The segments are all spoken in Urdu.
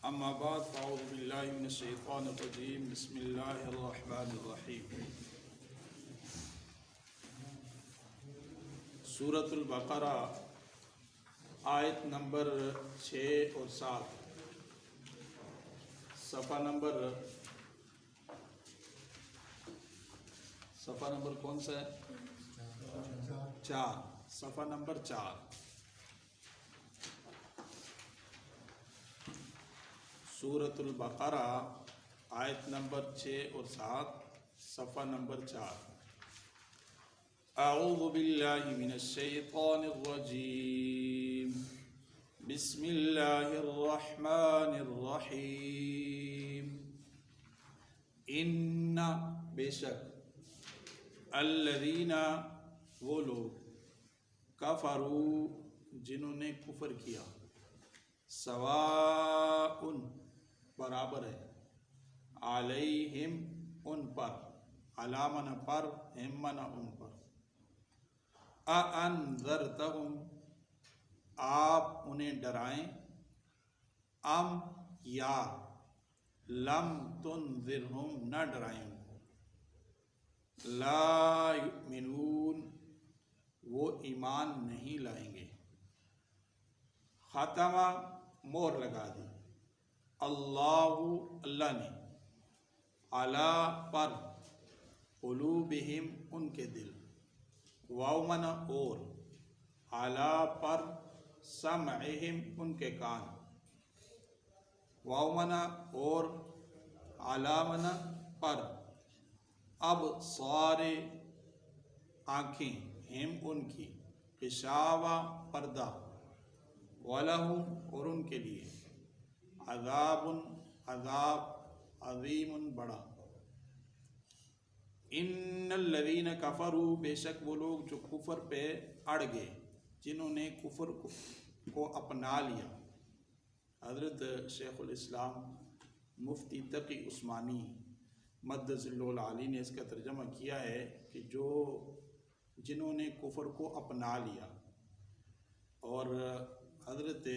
اما بعد فاعوذ باللہ من الشیطان الرجیم بسم اللہ الرحمن الرحیم۔ سورۃ البقرہ آیت نمبر 6 اور 7، صفحہ نمبر کون سا ہے؟ 4، صفحہ نمبر 4۔ سورۃ البقرہ آیت نمبر 6 اور 7، صفحہ نمبر 4۔ اعوذ باللہ من الشیطان الرجیم بسم اللہ الرحمن الرحیم۔ ان بے شک، الذین وہ لوگ، کفروا جنہوں نے کفر کیا، سواء برابر ہے، علیہم ان پر، علامنا پر، ہمنا ان پر، اانذرتہم آپ انہیں ڈرائیں، ام یا لم تنذرہم نہ ڈرائیں ان کو، لا یؤمنون وہ ایمان نہیں لائیں گے۔ ختمہ مہر لگا دی، اللہ نے، علی پر، قلوبہم ان کے دل، واؤمن اور، علی پر، سمعہم ان کے کان، واؤمن اور، علامن پر، اب سارے آنکھیں، ہم ان کی، غشاوہ پردہ، وَلَهُمْ اور ان کے لیے، عذاب عذاب، عظیم بڑا۔ ان الذین کفروا بے شک وہ لوگ جو کفر پہ اڑ گئے، جنہوں نے کفر کو اپنا لیا۔ حضرت شیخ الاسلام مفتی تقی عثمانی مد ظلہ العالی نے اس کا ترجمہ کیا ہے کہ جنہوں نے کفر کو اپنا لیا۔ اور حضرت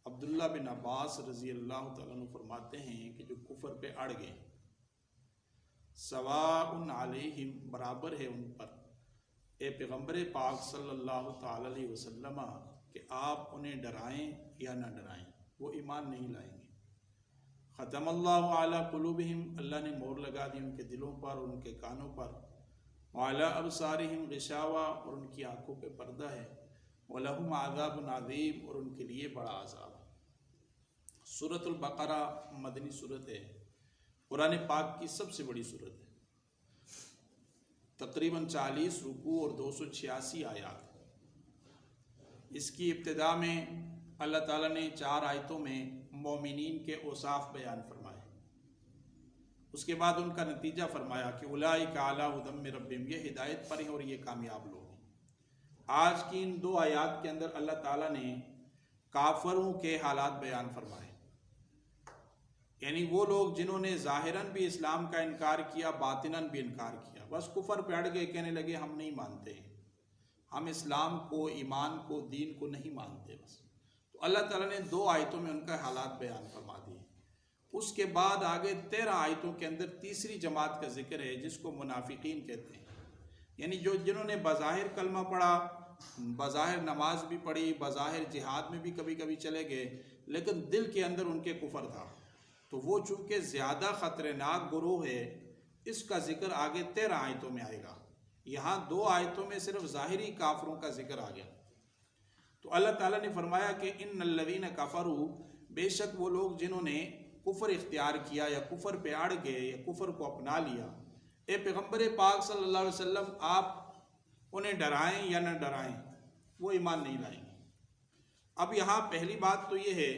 عبداللہ بن عباس رضی اللہ تعالیٰ عنہ فرماتے ہیں کہ جو کفر پہ اڑ گئے، سواء علیہم برابر ہے ان پر، اے پیغمبر پاک صلی اللہ تعالیٰ علیہ وسلم کہ آپ انہیں ڈرائیں یا نہ ڈرائیں، وہ ایمان نہیں لائیں گے۔ ختم اللہ علی قلوبہم اللہ نے مہر لگا دی ان کے دلوں پر، ان کے کانوں پر، وعلی ابصارہم غشاوہ اور ان کی آنکھوں پہ پردہ ہے، وَلَهُمْ عَذَابٌ عَظِيمٌ اور ان کے لیے بڑا عذاب۔ سورۃ البقرہ مدنی سورت ہے، قرآن پاک کی سب سے بڑی سورت ہے، تقریباً 40 رکوع اور 286 آیات۔ اس کی ابتدا میں اللہ تعالیٰ نے 4 آیتوں میں مومنین کے اوصاف بیان فرمائے، اس کے بعد ان کا نتیجہ فرمایا کہ اولئک علی ھدی من ربہم، یہ ہدایت پر ہیں اور یہ کامیاب لوگ ہیں۔ آج کی ان 2 آیات کے اندر اللہ تعالیٰ نے کافروں کے حالات بیان فرمائے، یعنی وہ لوگ جنہوں نے ظاہراً بھی اسلام کا انکار کیا، باطناً بھی انکار کیا، بس کفر پہ اڑ گئے، کہنے لگے ہم نہیں مانتے ہیں، ہم اسلام کو، ایمان کو، دین کو نہیں مانتے بس۔ تو اللہ تعالیٰ نے 2 آیتوں میں ان کا حالات بیان فرما دیے۔ اس کے بعد آگے 13 آیتوں کے اندر تیسری جماعت کا ذکر ہے جس کو منافقین کہتے ہیں، یعنی جنہوں نے بظاہر کلمہ پڑھا، بظاہر نماز بھی پڑھی، بظاہر جہاد میں بھی کبھی کبھی چلے گئے، لیکن دل کے اندر ان کے کفر تھا۔ تو وہ چونکہ زیادہ خطرناک گروہ ہے، اس کا ذکر آگے 13 آیتوں میں آئے گا۔ یہاں 2 آیتوں میں صرف ظاہری کافروں کا ذکر آ گیا۔ تو اللہ تعالیٰ نے فرمایا کہ ان الذین کفروا بے شک وہ لوگ جنہوں نے کفر اختیار کیا یا کفر پہ اڑ گئے یا کفر کو اپنا لیا، اے پیغمبر پاک صلی اللہ علیہ وسلم آپ انہیں ڈرائیں یا نہ ڈرائیں، وہ ایمان نہیں لائیں گے۔ اب یہاں پہلی بات تو یہ ہے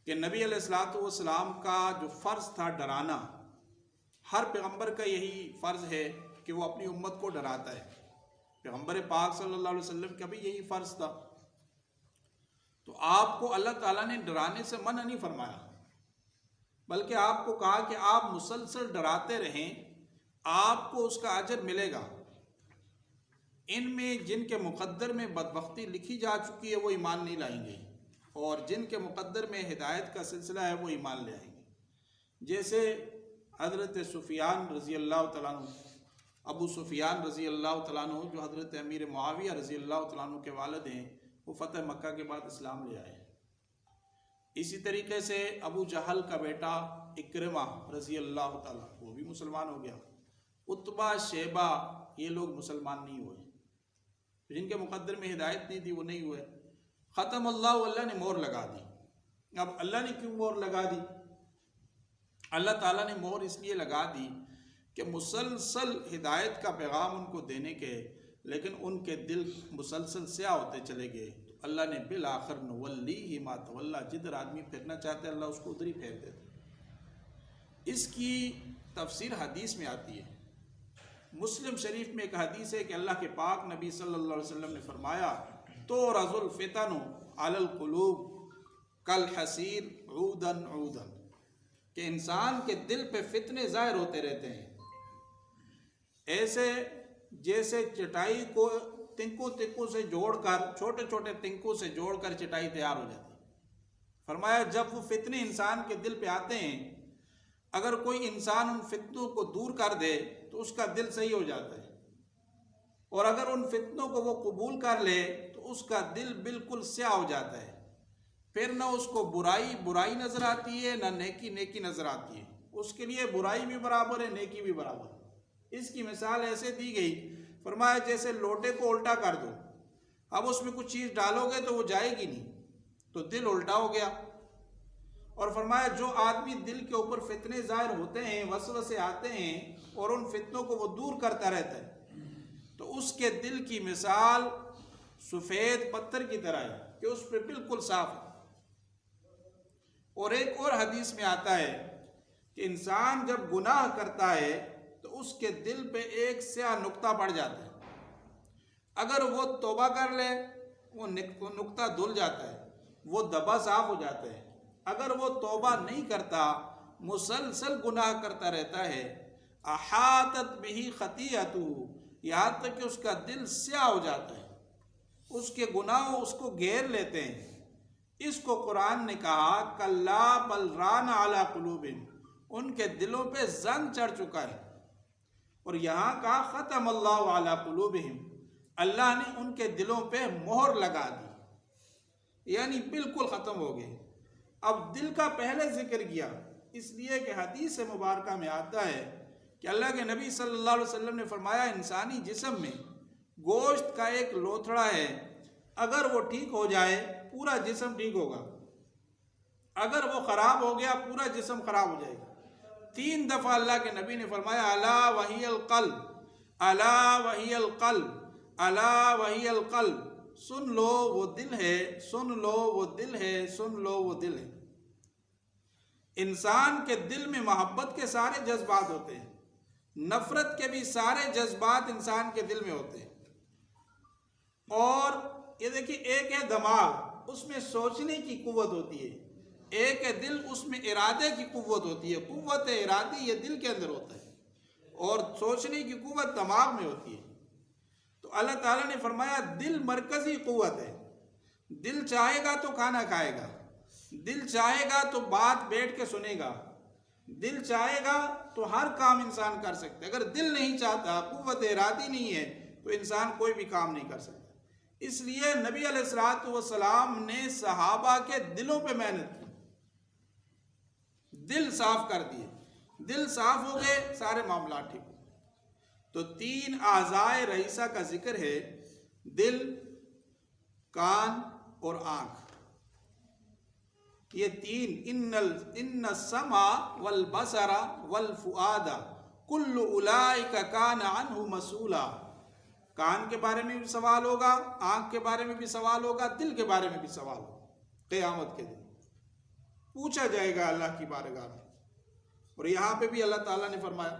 کہ نبی علیہ الصلوۃ والسلام کا جو فرض تھا ڈرانا، ہر پیغمبر کا یہی فرض ہے کہ وہ اپنی امت کو ڈراتا ہے۔ پیغمبر پاک صلی اللہ علیہ وسلم کا بھی یہی فرض تھا۔ تو آپ کو اللہ تعالیٰ نے ڈرانے سے منع نہیں فرمایا، بلکہ آپ کو کہا کہ آپ مسلسل ڈراتے رہیں، آپ کو اس کا اجر ملے گا۔ ان میں جن کے مقدر میں بدبختی لکھی جا چکی ہے وہ ایمان نہیں لائیں گے، اور جن کے مقدر میں ہدایت کا سلسلہ ہے وہ ایمان لے آئیں گے. جیسے حضرت سفیان رضی اللہ تعالیٰ عنہ، ابو سفیان رضی اللہ تعالیٰ عنہ جو حضرت امیر معاویہ رضی اللہ تعالیٰ عنہ کے والد ہیں، وہ فتح مکہ کے بعد اسلام لے آئے. اسی طریقے سے ابو جہل کا بیٹا اکرمہ رضی اللہ تعالیٰ وہ بھی مسلمان ہو گیا. عتبہ، شیبہ یہ لوگ مسلمان نہیں ہوئے. جن کے مقدر میں ہدایت نہیں تھی وہ نہیں ہوئے. ختم اللہ نے مہر لگا دی. اب اللہ نے کیوں مہر لگا دی؟ اللہ تعالیٰ نے مہر اس لیے لگا دی کہ مسلسل ہدایت کا پیغام ان کو دینے کے، لیکن ان کے دل مسلسل سیاہ ہوتے چلے گئے. تو اللہ نے بالآخر نولیہ ما تولی، جدھر آدمی پھرنا چاہتے اللہ اس کو ادھر ہی پھیر دیتے. اس کی تفسیر حدیث میں آتی ہے. مسلم شریف میں ایک حدیث ہے کہ اللہ کے پاک نبی صلی اللہ علیہ وسلم نے فرمایا تُعْرَضُ الْفِتَنُ عَلَى الْقُلُوبِ كَالْحَصِيرِ عُودًا عُودًا، کہ انسان کے دل پہ فتنے ظاہر ہوتے رہتے ہیں ایسے جیسے چٹائی کو تنکوں سے جوڑ کر، چھوٹے چھوٹے تنکوں سے جوڑ کر چٹائی تیار ہو جاتی. فرمایا جب وہ فتنے انسان کے دل پہ آتے ہیں، اگر کوئی انسان ان فتنوں کو دور کر دے تو اس کا دل صحیح ہو جاتا ہے، اور اگر ان فتنوں کو وہ قبول کر لے تو اس کا دل بالکل سیاہ ہو جاتا ہے. پھر نہ اس کو برائی نظر آتی ہے، نہ نیکی نظر آتی ہے. اس کے لیے برائی بھی برابر ہے، نیکی بھی برابر ہے. اس کی مثال ایسے دی گئی، فرمایا جیسے لوٹے کو الٹا کر دو، اب اس میں کچھ چیز ڈالو گے تو وہ جائے گی نہیں، تو دل الٹا ہو گیا. اور فرمایا جو آدمی دل کے اوپر فتنے ظاہر ہوتے ہیں، وسوسے آتے ہیں، اور ان فتنوں کو وہ دور کرتا رہتا ہے، تو اس کے دل کی مثال سفید پتھر کی طرح ہے کہ اس پہ بالکل صاف ہے. اور ایک اور حدیث میں آتا ہے کہ انسان جب گناہ کرتا ہے تو اس کے دل پہ ایک سیاہ نقطہ پڑ جاتا ہے. اگر وہ توبہ کر لے وہ نقطہ دھل جاتا ہے، وہ دبا صاف ہو جاتا ہے. اگر وہ توبہ نہیں کرتا، مسلسل گناہ کرتا رہتا ہے، احاطت بہ خطیئتہ، یہاں تک کہ اس کا دل سیاہ ہو جاتا ہے، اس کے گناہ اس کو گھیر لیتے ہیں. اس کو قرآن نے کہا کلا بل ران علی قلوبہم، ان کے دلوں پہ زنگ چڑھ چکا ہے. اور یہاں کہا ختم اللہ علی قلوبہم، اللہ نے ان کے دلوں پہ مہر لگا دی، یعنی بالکل ختم ہو گئے. اب دل کا پہلے ذکر کیا اس لیے کہ حدیث مبارکہ میں آتا ہے کہ اللہ کے نبی صلی اللہ علیہ وسلم نے فرمایا انسانی جسم میں گوشت کا ایک لوتھڑا ہے، اگر وہ ٹھیک ہو جائے پورا جسم ٹھیک ہوگا، اگر وہ خراب ہو گیا پورا جسم خراب ہو جائے گا. 3 دفعہ اللہ کے نبی نے فرمایا الا وہی القلب، الا وہی القلب، الا وہی القلب، سن لو وہ دل ہے، سن لو وہ دل ہے، سن لو وہ دل ہے. انسان کے دل میں محبت کے سارے جذبات ہوتے ہیں، نفرت کے بھی سارے جذبات انسان کے دل میں ہوتے ہیں. اور یہ دیکھیے ایک ہے دماغ، اس میں سوچنے کی قوت ہوتی ہے، ایک ہے دل، اس میں ارادے کی قوت ہوتی ہے. قوت ارادی یہ دل کے اندر ہوتا ہے، اور سوچنے کی قوت دماغ میں ہوتی ہے. تو اللہ تعالیٰ نے فرمایا دل مرکزی قوت ہے. دل چاہے گا تو کھانا کھائے گا، دل چاہے گا تو بات بیٹھ کے سنے گا، دل چاہے گا تو ہر کام انسان کر سکتا ہے. اگر دل نہیں چاہتا، قوت ارادی نہیں ہے، تو انسان کوئی بھی کام نہیں کر سکتا. اس لیے نبی علیہ الصلوۃ والسلام نے صحابہ کے دلوں پہ محنت کی، دل صاف کر دیے. دل صاف ہو گئے سارے معاملات ٹھیک ہو گئے. تو 3 اعضائے رئیسہ کا ذکر ہے، دل، کان اور آنکھ. یہ 3 ان السمع والبصر والفؤاد کل اولئک کان عنہ مسئولا. کان کے بارے میں بھی سوال ہوگا، آنکھ کے بارے میں بھی سوال ہوگا، دل کے بارے میں بھی سوال ہوگا. قیامت کے دن پوچھا جائے گا اللہ کی بارگاہ میں. اور یہاں پہ بھی اللہ تعالیٰ نے فرمایا،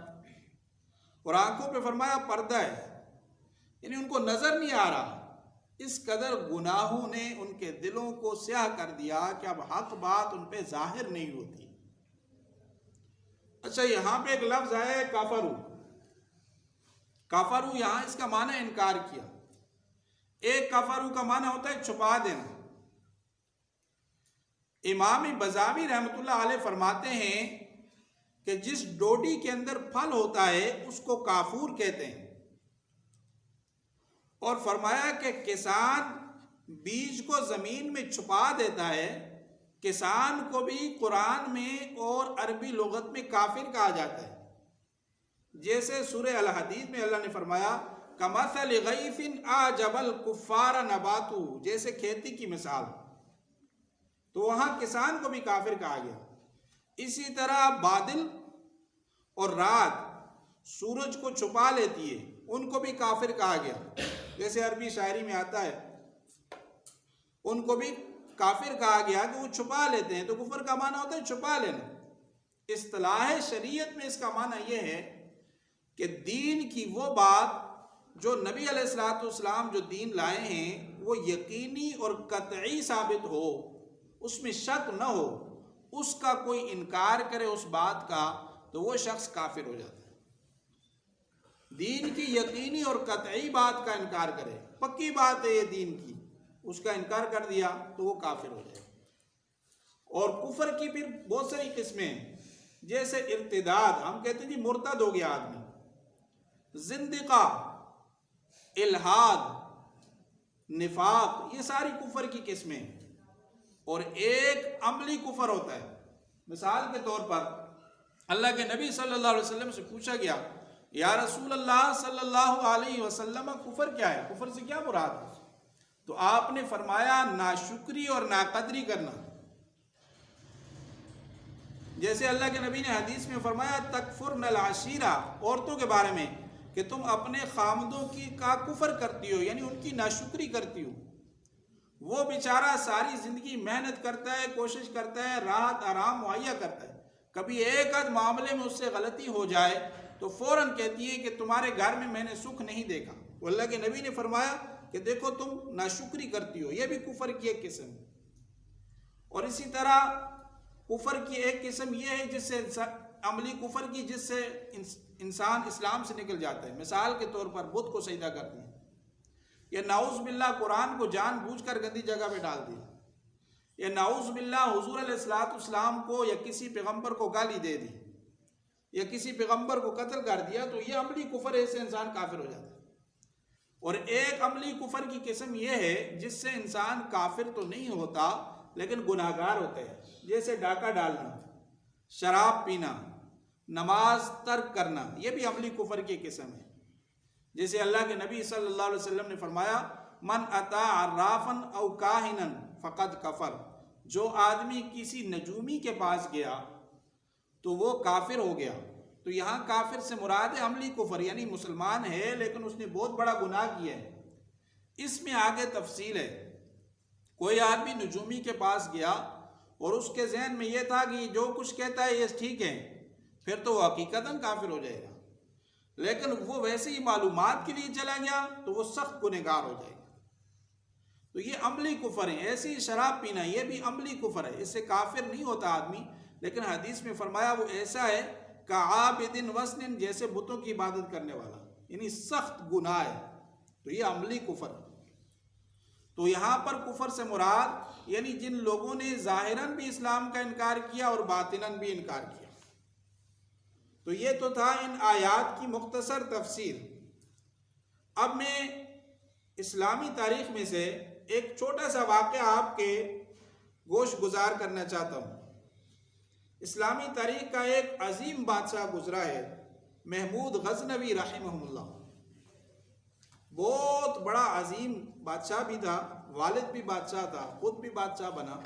اور آنکھوں پہ فرمایا پردہ ہے، یعنی ان کو نظر نہیں آ رہا. اس قدر گناہوں نے ان کے دلوں کو سیاہ کر دیا کہ اب حق بات ان پہ ظاہر نہیں ہوتی. اچھا یہاں پہ ایک لفظ آیا ہے کافرو. کافرو یہاں اس کا معنی انکار کیا. ایک کافرو کا معنی ہوتا ہے چھپا دینا، امام بزاوی رحمۃ اللہ علیہ فرماتے ہیں کہ جس ڈوڈی کے اندر پھل ہوتا ہے اس کو کافور کہتے ہیں، اور فرمایا کہ کسان بیج کو زمین میں چھپا دیتا ہے، کسان کو بھی قرآن میں اور عربی لغت میں کافر کہا جاتا ہے۔ جیسے سورہ الحدید میں اللہ نے فرمایا کمثل غیث اعجب الکفار نباتہ، جیسے کھیتی کی مثال، تو وہاں کسان کو بھی کافر کہا گیا۔ اسی طرح بادل اور رات سورج کو چھپا لیتی ہے، ان کو بھی کافر کہا گیا۔ جیسے عربی شاعری میں آتا ہے ان کو بھی کافر کہا گیا کہ وہ چھپا لیتے ہیں، تو کفر کا معنی ہوتا ہے چھپا لینا۔ اصطلاح شریعت میں اس کا معنی یہ ہے کہ دین کی وہ بات جو نبی علیہ الصلوۃ والسلام جو دین لائے ہیں وہ یقینی اور قطعی ثابت ہو، اس میں شک نہ ہو، اس کا کوئی انکار کرے اس بات کا تو وہ شخص کافر ہو جاتا ہے۔ دین کی یقینی اور قطعی بات کا انکار کرے، پکی بات ہے یہ دین کی، اس کا انکار کر دیا تو وہ کافر ہو جائے۔ اور کفر کی پھر بہت ساری قسمیں ہیں، جیسے ارتداد، ہم کہتے ہیں جی مرتد ہو گیا آدمی، زندقہ، الحاد، نفاق، یہ ساری کفر کی قسمیں ہیں۔ اور ایک عملی کفر ہوتا ہے۔ مثال کے طور پر اللہ کے نبی صلی اللہ علیہ وسلم سے پوچھا گیا یا رسول اللہ صلی اللہ علیہ وسلم کفر کیا ہے، کفر سے کیا مراد ہے؟ تو آپ نے فرمایا ناشکری اور ناقدری کرنا۔ جیسے اللہ کے نبی نے حدیث میں فرمایا تکفرن العشیرہ، عورتوں کے بارے میں کہ تم اپنے خامدوں کی کا کفر کرتی ہو، یعنی ان کی ناشکری کرتی ہو۔ وہ بیچارہ ساری زندگی محنت کرتا ہے، کوشش کرتا ہے، راحت آرام مہیا کرتا ہے، کبھی ایک آدھ معاملے میں اس سے غلطی ہو جائے تو فوراً کہتی ہے کہ تمہارے گھر میں نے سکھ نہیں دیکھا۔ تو اللہ کے نبی نے فرمایا کہ دیکھو تم ناشکری کرتی ہو، یہ بھی کفر کی ایک قسم ہے۔ اور اسی طرح کفر کی ایک قسم یہ ہے جس سے عملی کفر کی، جس سے انسان اسلام سے نکل جاتا ہے۔ مثال کے طور پر بت کو سجدہ کرتے ہیں، یا نعوذ باللہ قرآن کو جان بوجھ کر گندی جگہ پہ ڈال دیا، یا نعوذ باللہ حضور علیہ الصلوۃ والسلام کو یا کسی پیغمبر کو گالی دے دی، یا کسی پیغمبر کو قتل کر دیا، تو یہ عملی کفر ہے، اس سے انسان کافر ہو جاتا ہے۔ اور ایک عملی کفر کی قسم یہ ہے جس سے انسان کافر تو نہیں ہوتا لیکن گناہگار ہوتا ہے، جیسے ڈاکہ ڈالنا، شراب پینا، نماز ترک کرنا، یہ بھی عملی کفر کی قسم ہے۔ جیسے اللہ کے نبی صلی اللہ علیہ وسلم نے فرمایا من اتی عرافا او کاہنا فقد کفر، جو آدمی کسی نجومی کے پاس گیا تو وہ کافر ہو گیا۔ تو یہاں کافر سے مراد ہے عملی کفر، یعنی مسلمان ہے لیکن اس نے بہت بڑا گناہ کیا ہے۔ اس میں آگے تفصیل ہے، کوئی آدمی نجومی کے پاس گیا اور اس کے ذہن میں یہ تھا کہ جو کچھ کہتا ہے یہ ٹھیک ہے، پھر تو وہ حقیقتاً کافر ہو جائے گا۔ لیکن وہ ویسے ہی معلومات کے لیے چلا گیا تو وہ سخت گنہگار ہو جائے گا۔ تو یہ عملی کفر ہے۔ ایسے ہی شراب پینا، یہ بھی عملی کفر ہے، اس سے کافر نہیں ہوتا آدمی، لیکن حدیث میں فرمایا وہ ایسا ہے کعابد وثن، جیسے بتوں کی عبادت کرنے والا، یعنی سخت گناہ ہے۔ تو یہ عملی کفر ہے۔ تو یہاں پر کفر سے مراد یعنی جن لوگوں نے ظاہراً بھی اسلام کا انکار کیا اور باطناً بھی انکار کیا۔ تو یہ تو تھا ان آیات کی مختصر تفسیر۔ اب میں اسلامی تاریخ میں سے ایک چھوٹا سا واقعہ آپ کے گوش گزار کرنا چاہتا ہوں۔ اسلامی تاریخ کا ایک عظیم بادشاہ گزرا ہے، محمود غزنوی رحمہ اللہ۔ بہت بڑا عظیم بادشاہ بھی تھا، والد بھی بادشاہ تھا، خود بھی بادشاہ بنا،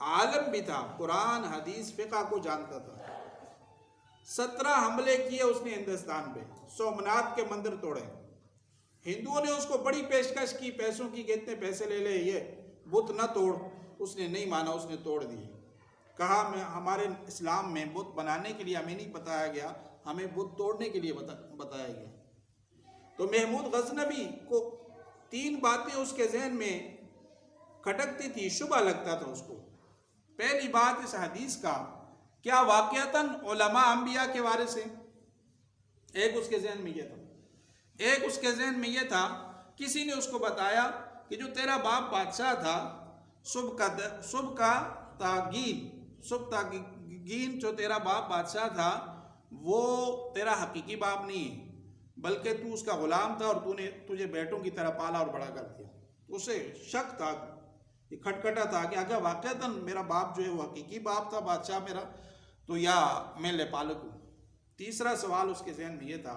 عالم بھی تھا، قرآن حدیث فقہ کو جانتا تھا۔ 17 حملے کیے اس نے ہندوستان پہ، سومنات کے مندر توڑے۔ ہندوؤں نے اس کو بڑی پیشکش کی پیسوں کی کہ اتنے پیسے لے لے، یہ بت نہ توڑ، اس نے نہیں مانا، اس نے توڑ دیے۔ کہا ہمارے اسلام میں بت بنانے کے لیے ہمیں نہیں بتایا گیا، ہمیں بت توڑنے کے لیے بتایا گیا۔ تو محمود غزنوی کو 3 باتیں اس کے ذہن میں کھٹکتی تھی، شبہ لگتا تھا اس کو۔ پہلی بات اس حدیث کا کیا واقعتاً علماء انبیاء کے وارث ہیں؟ ایک اس کے ذہن میں یہ تھا۔ ایک اس کے ذہن میں یہ تھا کسی نے اس کو بتایا کہ جو تیرا باپ بادشاہ تھا، صبح کا سبکتاگین جو تیرا باپ بادشاہ تھا وہ تیرا حقیقی باپ نہیں ہے، بلکہ تو اس کا غلام تھا اور تجھے بیٹوں کی طرح پالا اور بڑا کر دیا۔ اسے شک تھا، یہ کھٹکھٹا تھا کہ اگر واقعتاً میرا باپ جو ہے وہ حقیقی باپ تھا بادشاہ میرا، تو یا میں لے پالک ہوں۔ تیسرا سوال اس کے ذہن میں یہ تھا،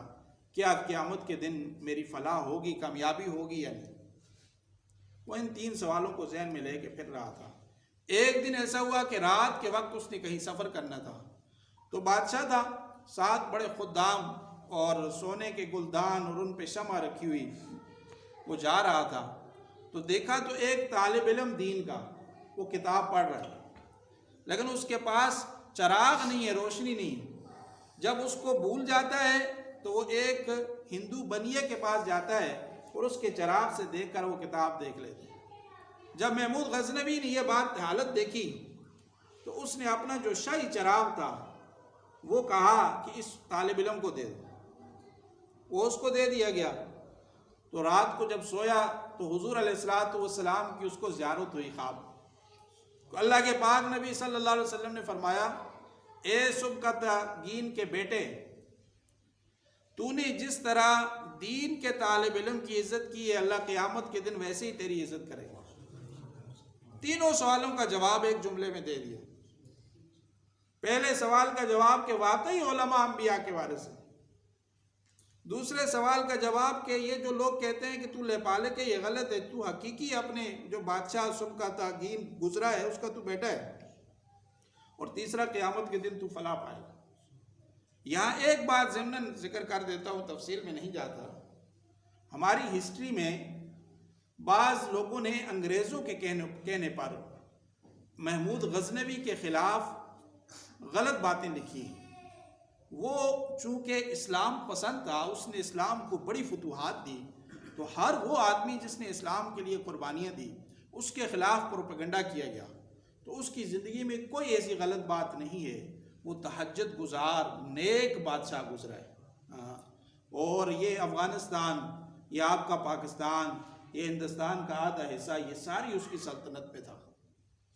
کیا قیامت کے دن میری فلاح ہوگی، کامیابی ہوگی یا نہیں؟ وہ ان 3 سوالوں کو ذہن میں لے کے پھر رہا تھا۔ ایک دن ایسا ہوا کہ رات کے وقت اس نے کہیں سفر کرنا تھا، تو بادشاہ تھا، 7 بڑے خدام اور سونے کے گلدان اور ان پہ شمع رکھی ہوئی، وہ جا رہا تھا تو دیکھا تو ایک طالب علم دین کا وہ کتاب پڑھ رہا ہے، لیکن اس کے پاس چراغ نہیں ہے، روشنی نہیں ہے۔ جب اس کو بھول جاتا ہے تو وہ ایک ہندو بنیے کے پاس جاتا ہے اور اس کے چراغ سے دیکھ کر وہ کتاب دیکھ لیتے ہیں۔ جب محمود غزنوی نے یہ حالت دیکھی تو اس نے اپنا جو شاہی چراغ تھا وہ کہا کہ اس طالب علم کو دے دو، وہ اس کو دے دیا گیا۔ تو رات کو جب سویا تو حضور علیہ السلام کی اس کو زیارت ہوئی خواب۔ تو اللہ کے پاک نبی صلی اللہ علیہ وسلم نے فرمایا، اے سبکتاگین کے بیٹے، تو نے جس طرح دین کے طالب علم کی عزت کی ہے، اللہ قیامت کے دن ویسے ہی تیری عزت کرے گا۔ تینوں سوالوں کا جواب ایک جملے میں دے دیا۔ پہلے سوال کا جواب کہ واقعی علماء انبیاء کے وارث ہیں۔ دوسرے سوال کا جواب کہ یہ جو لوگ کہتے ہیں کہ تو لے پالک ہے، یہ غلط ہے، تو حقیقی اپنے جو بادشاہ سبکتاگین گزرا ہے اس کا تو بیٹا ہے۔ اور تیسرا، قیامت کے دن تو فلاح پائے گا۔ یہاں ایک بات ضمناً ذکر کر دیتا ہوں، تفصیل میں نہیں جاتا۔ ہماری ہسٹری میں بعض لوگوں نے انگریزوں کے کہنے پر محمود غزنوی کے خلاف غلط باتیں لکھی ہیں۔ وہ چونکہ اسلام پسند تھا، اس نے اسلام کو بڑی فتوحات دی، تو ہر وہ آدمی جس نے اسلام کے لیے قربانیاں دی اس کے خلاف پروپیگنڈا کیا گیا۔ تو اس کی زندگی میں کوئی ایسی غلط بات نہیں ہے، وہ تہجد گزار نیک بادشاہ گزرا ہے۔ اور یہ افغانستان، یہ آپ کا پاکستان، یہ ہندوستان کا آدھا حصہ، یہ ساری اس کی سلطنت پہ تھا،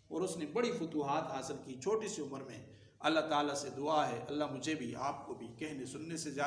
اور اس نے بڑی فتوحات حاصل کی چھوٹی سی عمر میں۔ اللہ تعالیٰ سے دعا ہے اللہ مجھے بھی آپ کو بھی کہنے سننے سے زیادہ